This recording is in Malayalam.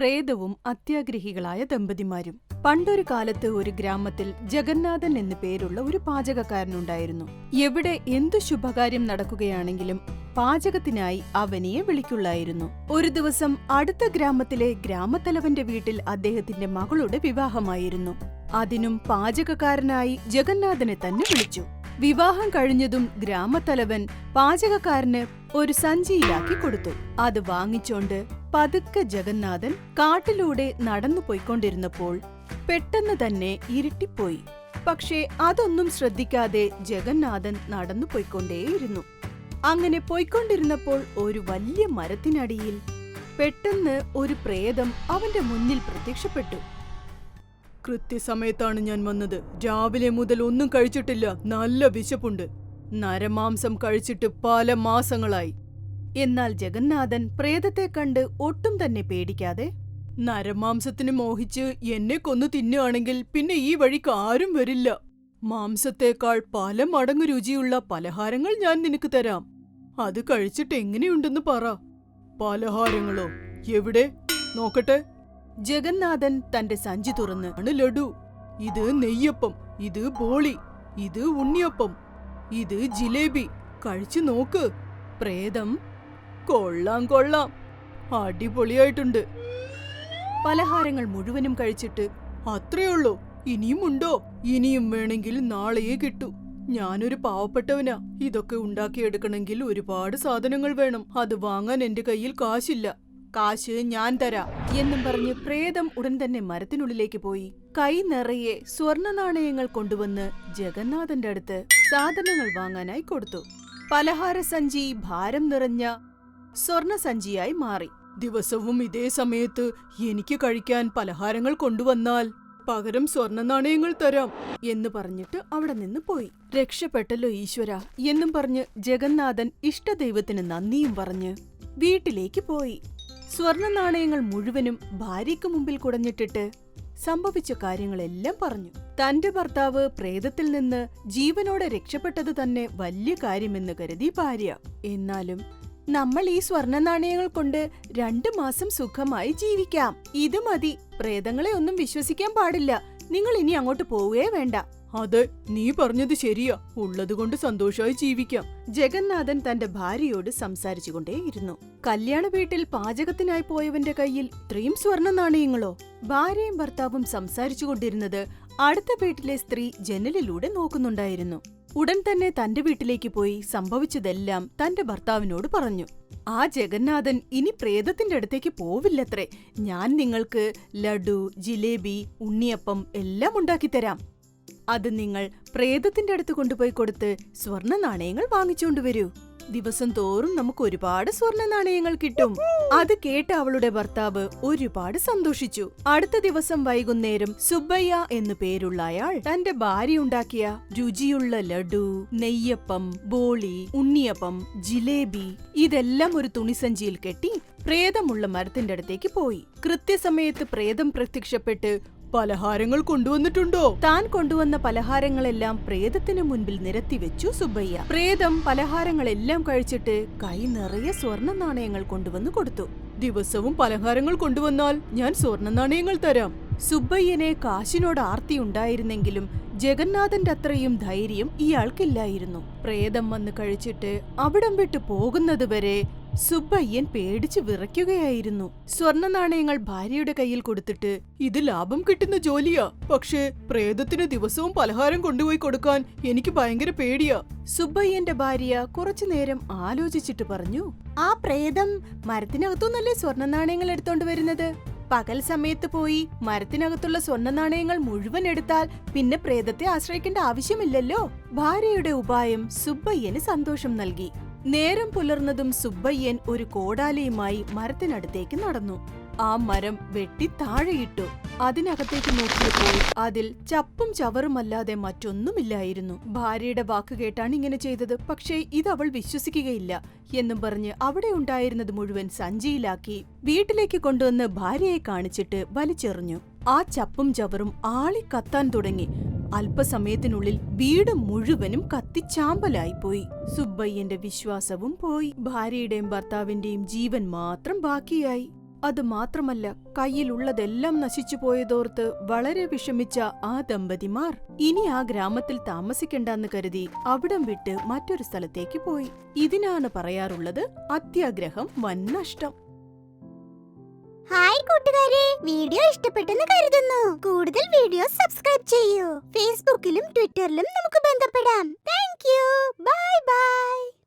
പ്രേതവും അത്യാഗ്രഹികളായ ദമ്പതിമാരും. പണ്ടൊരു കാലത്ത് ഒരു ഗ്രാമത്തിൽ ജഗന്നാഥൻ എന്നു പേരുള്ള ഒരു പാചകക്കാരനുണ്ടായിരുന്നു. എവിടെ എന്തു ശുഭകാര്യം നടക്കുകയാണെങ്കിലും പാചകത്തിനായി അവനെ വിളിക്കുള്ളായിരുന്നു. ഒരു ദിവസം അടുത്ത ഗ്രാമത്തിലെ ഗ്രാമത്തലവന്റെ വീട്ടിൽ അദ്ദേഹത്തിന്റെ മകളുടെ വിവാഹമായിരുന്നു. അതിനും പാചകക്കാരനായി ജഗന്നാഥനെ തന്നെ വിളിച്ചു. വിവാഹം കഴിഞ്ഞതും ഗ്രാമത്തലവൻ പാചകക്കാരന് ഒരു സഞ്ചിയിലാക്കി കൊടുത്തു. അത് വാങ്ങിച്ചോണ്ട് പതുക്കെ ജഗന്നാഥൻ കാട്ടിലൂടെ നടന്നു പോയിക്കൊണ്ടിരുന്നപ്പോൾ പെട്ടെന്ന് തന്നെ ഇരുട്ടിപ്പോയി. പക്ഷേ അതൊന്നും ശ്രദ്ധിക്കാതെ ജഗന്നാഥൻ നടന്നു പോയിക്കൊണ്ടേയിരുന്നു. അങ്ങനെ പോയിക്കൊണ്ടിരുന്നപ്പോൾ ഒരു വലിയ മരത്തിനടിയിൽ പെട്ടെന്ന് ഒരു പ്രേതം അവന്റെ മുന്നിൽ പ്രത്യക്ഷപ്പെട്ടു. കൃത്യസമയത്താണ് ഞാൻ വന്നത്. രാവിലെ മുതൽ ഒന്നും കഴിച്ചിട്ടില്ല. നല്ല വിശപ്പുണ്ട്. നരമാംസം കഴിച്ചിട്ട് പല മാസങ്ങളായി. എന്നാൽ ജഗന്നാഥൻ പ്രേതത്തെ കണ്ട് ഒട്ടും തന്നെ പേടിക്കാതെ, നരമാംസത്തിന് മോഹിച്ച് എന്നെ കൊന്നു തിന്നുകയാണെങ്കിൽ പിന്നെ ഈ വഴിക്ക് ആരും വരില്ല. മാംസത്തേക്കാൾ പല മടങ്ങ് രുചിയുള്ള പലഹാരങ്ങൾ ഞാൻ നിനക്ക് തരാം. അത് കഴിച്ചിട്ട് എങ്ങനെയുണ്ടെന്ന് പറ. പലഹാരങ്ങളോ? എവിടെ നോക്കട്ടെ. ജഗന്നാഥൻ തന്റെ സഞ്ചി തുറന്ന്, ലഡു, ഇത് നെയ്യപ്പം, ഇത് ബോളി, ഇത് ഉണ്ണിയപ്പം, ഇത് ജിലേബി, കഴിച്ചു നോക്ക്. പ്രേതം, കൊള്ളാം കൊള്ളാം, അടിപൊളിയായിട്ടുണ്ട്. പലഹാരങ്ങൾ മുഴുവനും കഴിച്ചിട്ട്, അത്രയുള്ളൂ, ഇനിയുമുണ്ടോ? ഇനിയും വേണമെങ്കിൽ നാളെയേ കിട്ടൂ. ഞാനൊരു പാവപ്പെട്ടവനാ. ഇതൊക്കെ ഉണ്ടാക്കിയെടുക്കണമെങ്കിൽ ഒരുപാട് സാധനങ്ങൾ വേണം. അത് വാങ്ങാൻ എന്റെ കയ്യിൽ കാശില്ല. കാശ് ഞാൻ തരാം എന്നും പറഞ്ഞ് പ്രേതം ഉടൻ തന്നെ മരത്തിനുള്ളിലേക്ക് പോയി കൈ നിറയെ സ്വർണ്ണ നാണയങ്ങൾ കൊണ്ടുവന്ന് ജഗന്നാഥന്റെ അടുത്ത് സാധനങ്ങൾ വാങ്ങാനായി കൊടുത്തു. പലഹാര സഞ്ചി ഭാരം നിറഞ്ഞ സ്വർണ്ണ സഞ്ചിയായി മാറി. ദിവസവും ഇതേ സമയത്ത് എനിക്ക് കഴിക്കാൻ പലഹാരങ്ങൾ കൊണ്ടുവന്നാൽ പകരം സ്വർണ്ണ നാണയങ്ങൾ തരാം എന്ന് പറഞ്ഞിട്ട് അവിടെ നിന്ന് പോയി. രക്ഷപ്പെട്ടല്ലോ ഈശ്വര എന്നും പറഞ്ഞ് ജഗന്നാഥൻ ഇഷ്ടദൈവത്തിന് നന്ദിയും പറഞ്ഞ് വീട്ടിലേക്ക് പോയി. സ്വർണ്ണ നാണയങ്ങൾ മുഴുവനും ഭാര്യയ്ക്ക് മുമ്പിൽ കുടഞ്ഞിട്ടിട്ട് സംഭവിച്ച കാര്യങ്ങളെല്ലാം പറഞ്ഞു. തന്റെ ഭർത്താവ് പ്രേതത്തിൽ നിന്ന് ജീവനോടെ രക്ഷപ്പെട്ടത് തന്നെ വലിയ കാര്യമെന്ന് കരുതി ഭാര്യ. എന്നാലും നമ്മൾ ഈ സ്വർണ്ണ നാണയങ്ങൾ കൊണ്ട് 2 മാസം സുഖമായി ജീവിക്കാം. ഇത് മതി. പ്രേതങ്ങളെ ഒന്നും വിശ്വസിക്കാൻ പാടില്ല. നിങ്ങൾ ഇനി അങ്ങോട്ട് പോവുകയേ വേണ്ട. അതെ, നീ പറഞ്ഞത് ശരിയാ. ഉള്ളതുകൊണ്ട് സന്തോഷമായി ജീവിക്കാം. ജഗന്നാഥൻ തന്റെ ഭാര്യയോട് സംസാരിച്ചുകൊണ്ടേയിരുന്നു. കല്യാണ വീട്ടിൽ പാചകത്തിനായി പോയവന്റെ കയ്യിൽ ഇത്രയും സ്വർണ്ണ നാണയങ്ങളോ? ഭാര്യയും ഭർത്താവും സംസാരിച്ചുകൊണ്ടിരുന്നത് അടുത്ത വീട്ടിലെ സ്ത്രീ ജനലിലൂടെ നോക്കുന്നുണ്ടായിരുന്നു. ഉടൻ തന്നെ തന്റെ വീട്ടിലേക്ക് പോയി സംഭവിച്ചതെല്ലാം തന്റെ ഭർത്താവിനോട് പറഞ്ഞു. ആ ജഗന്നാഥൻ ഇനി പ്രേതത്തിന്റെ അടുത്തേക്ക് പോവില്ലത്രേ. ഞാൻ നിങ്ങൾക്ക് ലഡു, ജിലേബി, ഉണ്ണിയപ്പം എല്ലാം ഉണ്ടാക്കിത്തരാം. അത് നിങ്ങൾ പ്രേതത്തിന്റെ അടുത്ത് കൊണ്ടുപോയി കൊടുത്ത് സ്വർണ്ണ നാണയങ്ങൾ വാങ്ങിച്ചുകൊണ്ടുവരൂ. ദിവസം തോറും നമുക്ക് ഒരുപാട് സ്വർണ്ണ നാണയങ്ങൾ കിട്ടും. അത് കേട്ട അവളുടെ ഭർത്താവ് ഒരുപാട് സന്തോഷിച്ചു. അടുത്ത ദിവസം വൈകുന്നേരം സുബ്ബയ്യ എന്നു പേരുള്ള അയാൾ തന്റെ ഭാര്യ ഉണ്ടാക്കിയ രുചിയുള്ള ലഡു, നെയ്യപ്പം, ബോളി, ഉണ്ണിയപ്പം, ജിലേബി ഇതെല്ലാം ഒരു തുണിസഞ്ചിയിൽ കെട്ടി പ്രേതമുള്ള മരത്തിന്റെ അടുത്തേക്ക് പോയി. കൃത്യസമയത്ത് പ്രേതം പ്രത്യക്ഷപ്പെട്ട്, പലഹാരങ്ങൾ കൊണ്ടുവന്നിട്ടുണ്ടോ? താൻ കൊണ്ടുവന്ന പലഹാരങ്ങളെല്ലാം പ്രേതത്തിന് മുൻപിൽ നിരത്തിവെച്ചു സുബ്ബയ്യ. പ്രേതം പലഹാരങ്ങളെല്ലാം കഴിച്ചിട്ട് കൈ നിറയെ സ്വർണ്ണ നാണയങ്ങൾ കൊണ്ടുവന്നു കൊടുത്തു. ദിവസവും പലഹാരങ്ങൾ കൊണ്ടുവന്നാൽ ഞാൻ സ്വർണ്ണ നാണയങ്ങൾ തരാം. സുബ്ബയ്യനെ കാശിനോട് ആർത്തിയുണ്ടായിരുന്നെങ്കിലും ജഗന്നാഥന്റെ അത്രയും ധൈര്യം ഇയാൾക്കില്ലായിരുന്നു. പ്രേതം വന്ന് കഴിച്ചിട്ട് അവിടം വിട്ടു പോകുന്നതുവരെ സുബ്ബയ്യൻ പേടിച്ചു വിറയ്ക്കുകയായിരുന്നു. സ്വർണ്ണ നാണയങ്ങൾ ഭാര്യയുടെ കയ്യിൽ കൊടുത്തിട്ട്, ഇത് ലാഭം കിട്ടുന്ന ജോലിയാ. പക്ഷേ പ്രേതത്തിന് ദിവസവും പലഹാരം കൊണ്ടുപോയി കൊടുക്കാൻ എനിക്ക് ഭയങ്കര പേടിയാ. സുബ്ബയ്യന്റെ ഭാര്യ കുറച്ചുനേരം ആലോചിച്ചിട്ട് പറഞ്ഞു, ആ പ്രേതം മരത്തിനകത്തുനിന്നല്ലേ സ്വർണ്ണ നാണയങ്ങൾ എടുത്തോണ്ട് വരുന്നത്? പകൽ സമയത്ത് പോയി മരത്തിനകത്തുള്ള സ്വർണ്ണ നാണയങ്ങൾ മുഴുവൻ എടുത്താൽ പിന്നെ പ്രേതത്തെ ആശ്രയിക്കേണ്ട ആവശ്യമില്ലല്ലോ. ഭാര്യയുടെ ഉപായം സുബ്ബയ്യന് സന്തോഷം നൽകി. നേരം പുലർന്നതും സുബ്ബയ്യൻ ഒരു കോടാലിയുമായി മരത്തിനടുത്തേക്ക് നടന്നു. ആ മരം വെട്ടി താഴെയിട്ടു. അതിനകത്തേക്ക് നോക്കിയപ്പോൾ അതിൽ ചപ്പും ചവറുമല്ലാതെ മറ്റൊന്നുമില്ലായിരുന്നു. ഭാര്യയുടെ വാക്ക് കേട്ടാണ് ഇങ്ങനെ ചെയ്തത്. പക്ഷേ ഇതവൾ വിശ്വസിക്കുകയില്ല എന്നും പറഞ്ഞ് അവിടെ ഉണ്ടായിരുന്നത് മുഴുവൻ സഞ്ചിയിലാക്കി വീട്ടിലേക്ക് കൊണ്ടുവന്ന് ഭാര്യയെ കാണിച്ചിട്ട് വലിച്ചെറിഞ്ഞു. ആ ചപ്പും ചവറും ആളിക്കത്താൻ തുടങ്ങി. അല്പസമയത്തിനുള്ളിൽ വീട് മുഴുവനും കത്തിച്ചാമ്പലായിപ്പോയി. സുബ്ബയ്യന്റെ വിശ്വാസവും പോയി. ഭാര്യയുടെയും ഭർത്താവിന്റെയും ജീവൻ മാത്രം ബാക്കിയായി. അത് മാത്രമല്ല, കയ്യിലുള്ളതെല്ലാം നശിച്ചു പോയതോർത്ത് വളരെ വിഷമിച്ച ആ ദമ്പതിമാർ ഇനി ആ ഗ്രാമത്തിൽ താമസിക്കണ്ടെന്ന് കരുതി അവിടം വിട്ട് മറ്റൊരു സ്ഥലത്തേക്ക് പോയി. ഇതിനാണ് പറയാറുള്ളത് അത്യാഗ്രഹം വൻ നഷ്ടം. ഹായ് കൂട്ടുകാരെ, വീഡിയോ ഇഷ്ടപ്പെട്ടെന്ന് കരുതുന്നു. കൂടുതൽ വീഡിയോ സബ്സ്ക്രൈബ് ചെയ്യൂ. ഫേസ്ബുക്കിലും ട്വിറ്ററിലും നമുക്ക് ബന്ധപ്പെടാം. Thank you. Bye bye.